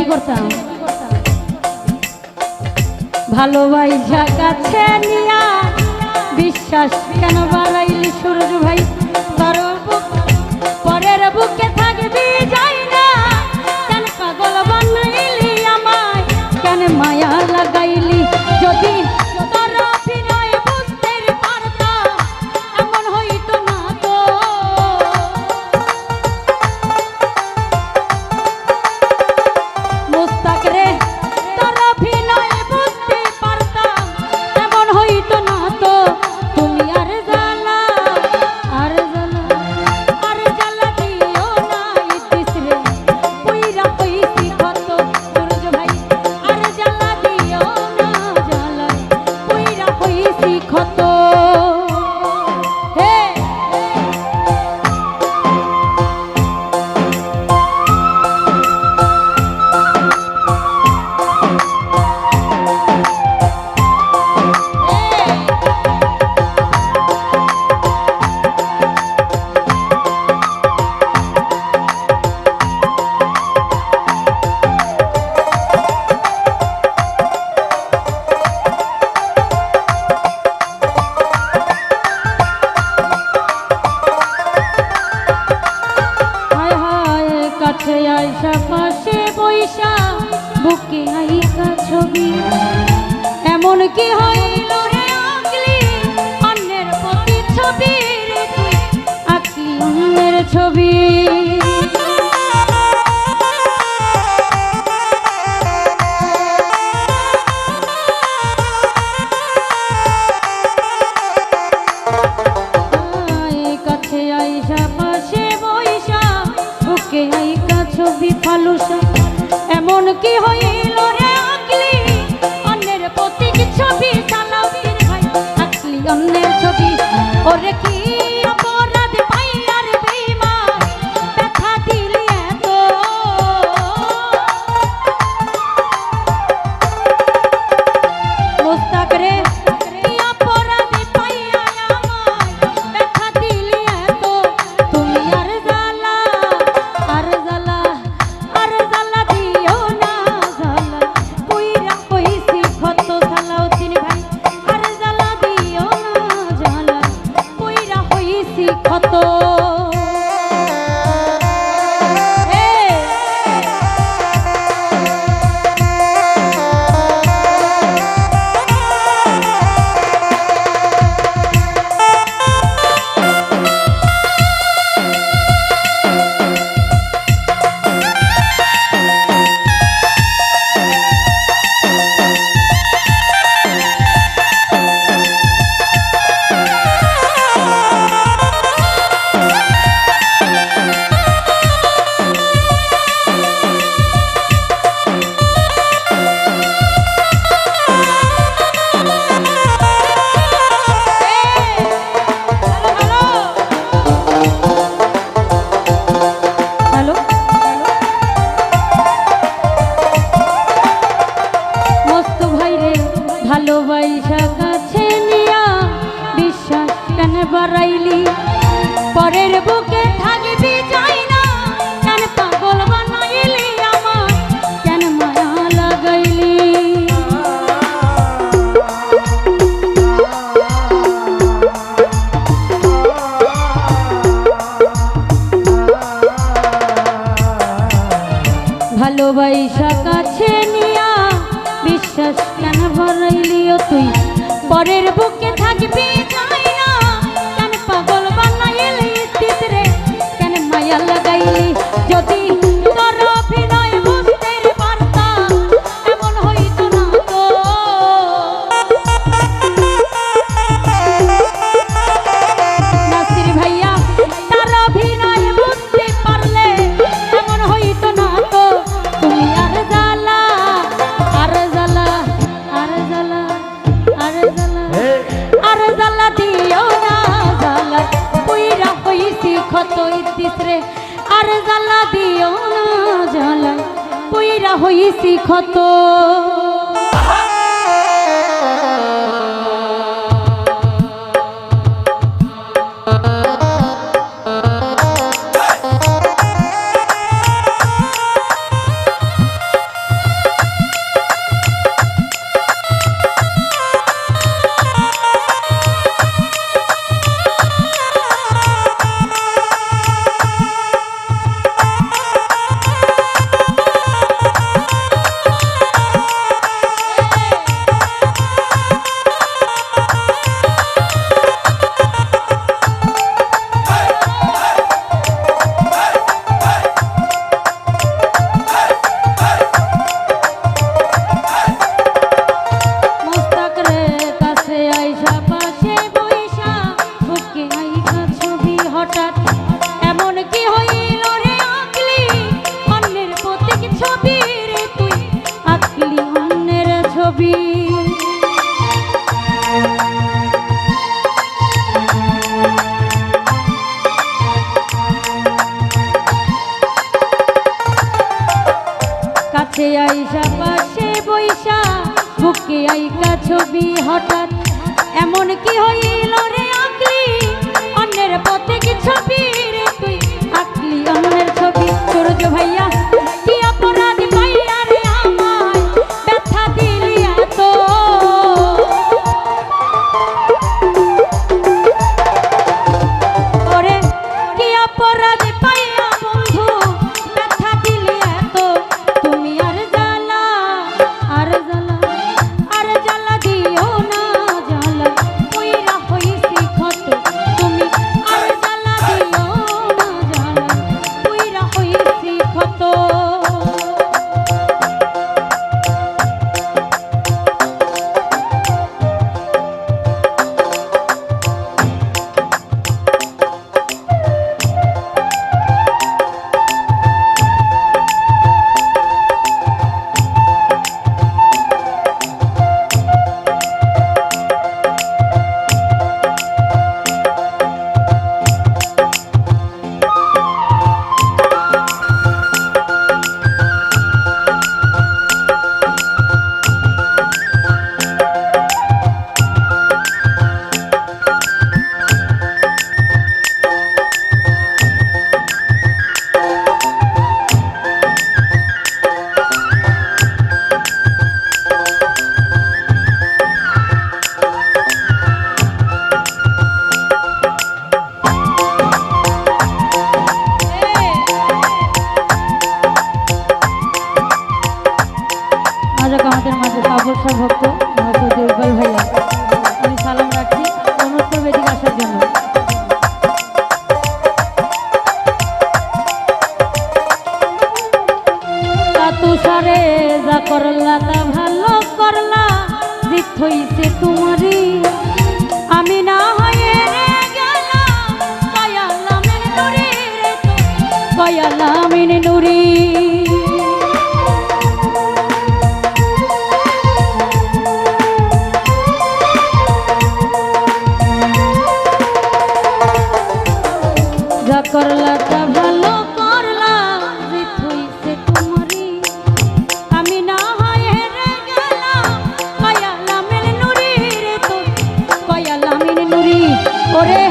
করতাম ভালোবাসা কাছে নিয়া বিশ্বাস কেন বাড়াইলি সূরজ ভাই তোর পরের বুকে থাকবি যাই না কেন পাগল বানাইলি আমায় কেন মায়া লাগাইলি যদি তোর অভিনয় বুঝতে পারতাম এমন হইতো না তো মুস্তাক রে তোর অভিনয় বুঝতে পারতাম এমন হইতো না তো তুমি আর জ্বালা আর জ্বালা আর জ্বালা দিও না ইতিস রে পুইরা হইছি কত সূরজ ভাই আর জ্বালা দিও না জ্বালা পুইরা হইছি কত হে আইসা পাশে বৈশা বুকে আইকা ছবি এমন কি হইল রে আগলি অন্যের প্রতি ছবি রে তুই আঁকলি অন্যের ছবি কাছে আইসা পাশে বৈশা বুকে আইকা ছবি ফালুসা এমন কি হইল রে আগলি অন্যের প্রতীক ছবি চালাও ভাই আকলি অন্যের ছবি ওরে কি অপরাধ পাইয়ার বেঈমান ব্যথা দিলি এত মুস্তাক রে কি অপরাধ পাইয়া আমায় ব্যথা দিলি এত তুমি আর জ্বালা আর জ্বালা আর জ্বালা দিও না জ্বালা পুইরা হইছি কত সালাউদ্দিন ভাই আর জ্বালা দিও না জ্বালা পুইরা হইছি কত ভালোবাসা কাছে নিয়া বিশ্বাস কেন বাড়াইলি পরের বুকে থাকবি যাই না কেন পাগল বানাইলি আমার কেন মায়া লাগাইলি ভালোবাসা কাছে নিয়া বিশ্বাস কেন বাড়াইলিও তুই পরের বুকে থাকবি যাই না কেন পাগল বানাইলি ইতিস রে কেন মায়া লাগাইলি যদি তোর অভিনয় বুঝতে পারতাম এমন হইতো না তো নাসির ভাইয়া তার অভিনয় বুঝতে পারলে এমন হইতো না তো তুমি আর জ্বালা আর জ্বালা আর জ্বালা আর জ্বালা আর জ্বালা দিও না জ্বালা পুইরা হইছি কত ইতিস রে আর জ্বালা দিও না জ্বালা পুইরা হইছি কত পাশে আইসা পাশে বৈশা বুকে আইকা ছবি হঠাৎ এমন কি হইল রে আঁকলি অন্যের পথে কি ছবি রে তুই আঁকলি অন্যের ছবি সূর্য ভাইয়া কি অপরাধ পাইয়া রে আমায় ব্যথা দিলি এত ওরে কি অপরাধ পাইয়া বন্ধু ব্যথা দিলি এত তুমি আর জ্বালা আর জ্বালা আর জ্বালা দিও না জ্বালা কইরা হইছি ক্ষত তুমি আর জ্বালা দিও না জ্বালা কইরা হইছি ক্ষত আমাদের মাঝে অবসর ভক্ত হজরত ইকবাল ভাইয়া আমি সালাম রাখছি অনুরোধ করবো এদিকে আসার জন্য তুষারে যা করলা তা ভালো করলা জিত হইছে তোমারই আমি না হয়ে গেলাম কয়ালামের নুরি রে কয়ালামের নুরি করলা তা ভালো করলা জিত হইছে তোমারই আমি না হয়ে গেলাম কয়ালামের নুরি রে তো কয়ালামের নুরি ওরে